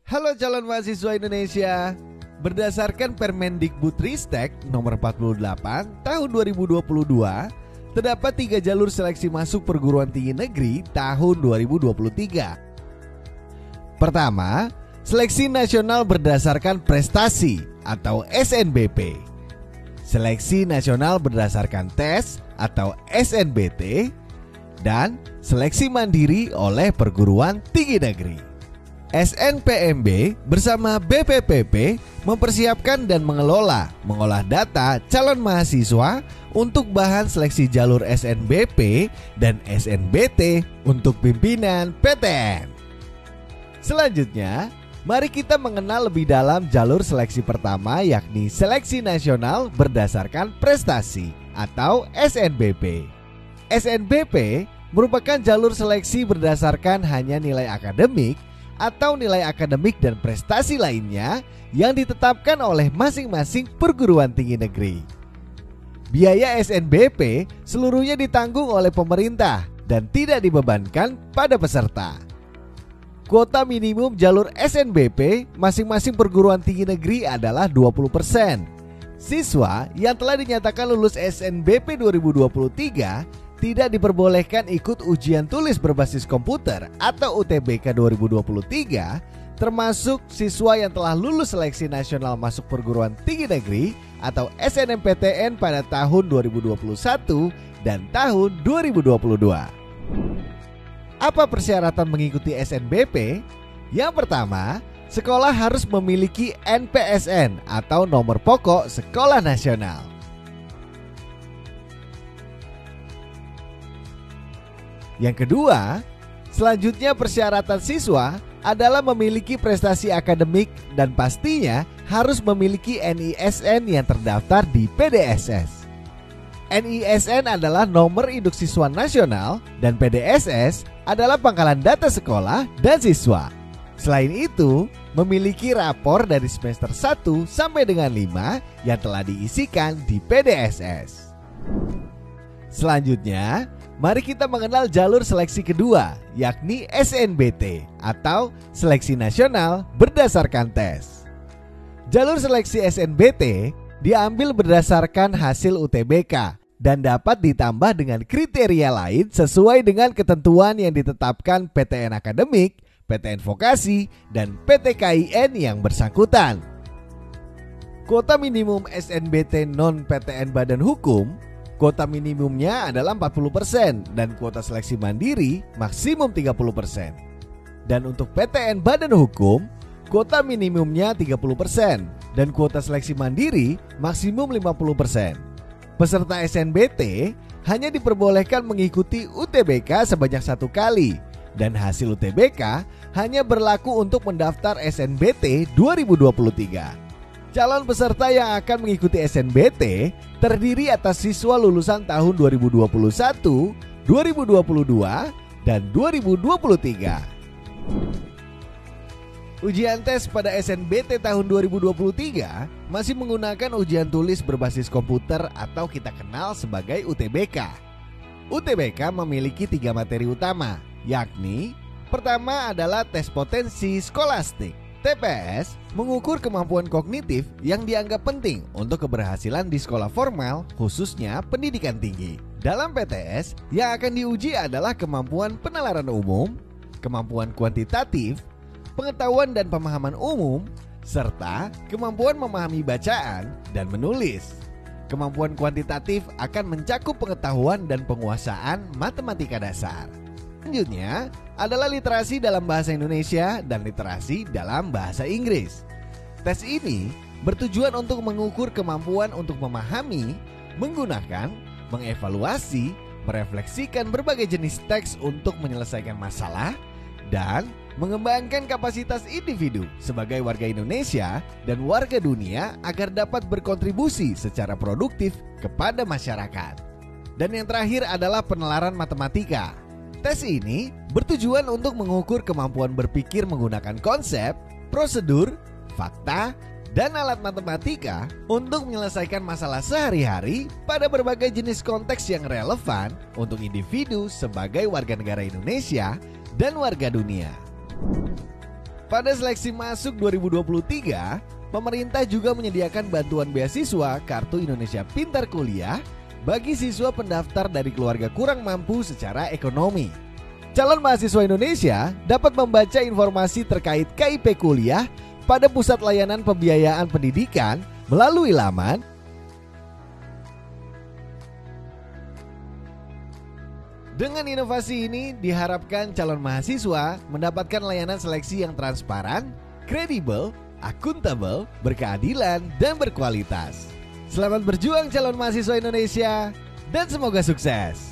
Halo calon mahasiswa Indonesia. Berdasarkan Permendikbudristek nomor 48 tahun 2022, terdapat 3 jalur seleksi masuk perguruan tinggi negeri tahun 2023. Pertama, seleksi nasional berdasarkan prestasi atau SNBP. Seleksi nasional berdasarkan tes atau SNBT, dan seleksi mandiri oleh perguruan tinggi negeri. SNPMB bersama BPPP mempersiapkan dan mengolah data calon mahasiswa untuk bahan seleksi jalur SNBP dan SNBT untuk pimpinan PTN. Selanjutnya, mari kita mengenal lebih dalam jalur seleksi pertama, yakni seleksi nasional berdasarkan prestasi atau SNBP. SNBP merupakan jalur seleksi berdasarkan hanya nilai akademik atau nilai akademik dan prestasi lainnya yang ditetapkan oleh masing-masing perguruan tinggi negeri. Biaya SNBP seluruhnya ditanggung oleh pemerintah dan tidak dibebankan pada peserta. Kuota minimum jalur SNBP masing-masing perguruan tinggi negeri adalah 20%. Siswa yang telah dinyatakan lulus SNBP 2023 tidak diperbolehkan ikut ujian tulis berbasis komputer atau UTBK 2023, termasuk siswa yang telah lulus seleksi nasional masuk perguruan tinggi negeri atau SNMPTN pada tahun 2021 dan tahun 2022. Apa persyaratan mengikuti SNBP? Yang pertama, sekolah harus memiliki NPSN atau nomor pokok sekolah nasional. Yang kedua, selanjutnya persyaratan siswa adalah memiliki prestasi akademik dan pastinya harus memiliki NISN yang terdaftar di PDSS. NISN adalah nomor induk siswa nasional dan PDSS adalah pangkalan data sekolah dan siswa. Selain itu, memiliki rapor dari semester 1 sampai dengan 5 yang telah diisikan di PDSS. Selanjutnya, mari kita mengenal jalur seleksi kedua, yakni SNBT atau seleksi nasional berdasarkan tes. Jalur seleksi SNBT diambil berdasarkan hasil UTBK dan dapat ditambah dengan kriteria lain sesuai dengan ketentuan yang ditetapkan PTN Akademik, PTN Vokasi, dan PTKIN yang bersangkutan. Kuota minimum SNBT non-PTN Badan Hukum, kuota minimumnya adalah 40% dan kuota seleksi mandiri maksimum 30%. Dan untuk PTN Badan Hukum, kuota minimumnya 30% dan kuota seleksi mandiri maksimum 50%. Peserta SNBT hanya diperbolehkan mengikuti UTBK sebanyak 1 kali dan hasil UTBK hanya berlaku untuk mendaftar SNBT 2023. Calon peserta yang akan mengikuti SNBT terdiri atas siswa lulusan tahun 2021, 2022, dan 2023. Ujian tes pada SNBT tahun 2023 masih menggunakan ujian tulis berbasis komputer atau kita kenal sebagai UTBK. UTBK memiliki 3 materi utama, yakni pertama adalah tes potensi skolastik. TPS mengukur kemampuan kognitif yang dianggap penting untuk keberhasilan di sekolah formal, khususnya pendidikan tinggi. Dalam PTS, yang akan diuji adalah kemampuan penalaran umum, kemampuan kuantitatif, pengetahuan dan pemahaman umum, serta kemampuan memahami bacaan dan menulis. Kemampuan kuantitatif akan mencakup pengetahuan dan penguasaan matematika dasar. Selanjutnya adalah literasi dalam bahasa Indonesia dan literasi dalam bahasa Inggris. Tes ini bertujuan untuk mengukur kemampuan untuk memahami, menggunakan, mengevaluasi, merefleksikan berbagai jenis teks untuk menyelesaikan masalah, dan mengembangkan kapasitas individu sebagai warga Indonesia dan warga dunia agar dapat berkontribusi secara produktif kepada masyarakat. Dan yang terakhir adalah penalaran matematika. Tes ini bertujuan untuk mengukur kemampuan berpikir menggunakan konsep, prosedur, fakta, dan alat matematika untuk menyelesaikan masalah sehari-hari pada berbagai jenis konteks yang relevan untuk individu sebagai warga negara Indonesia dan warga dunia. Pada seleksi masuk 2023, pemerintah juga menyediakan bantuan beasiswa Kartu Indonesia Pintar Kuliah bagi siswa pendaftar dari keluarga kurang mampu secara ekonomi. Calon mahasiswa Indonesia dapat membaca informasi terkait KIP kuliah pada Pusat Layanan Pembiayaan Pendidikan melalui laman Dengan inovasi ini diharapkan calon mahasiswa mendapatkan layanan seleksi yang transparan, kredibel, akuntabel, berkeadilan, dan berkualitas. Selamat berjuang calon mahasiswa Indonesia dan semoga sukses.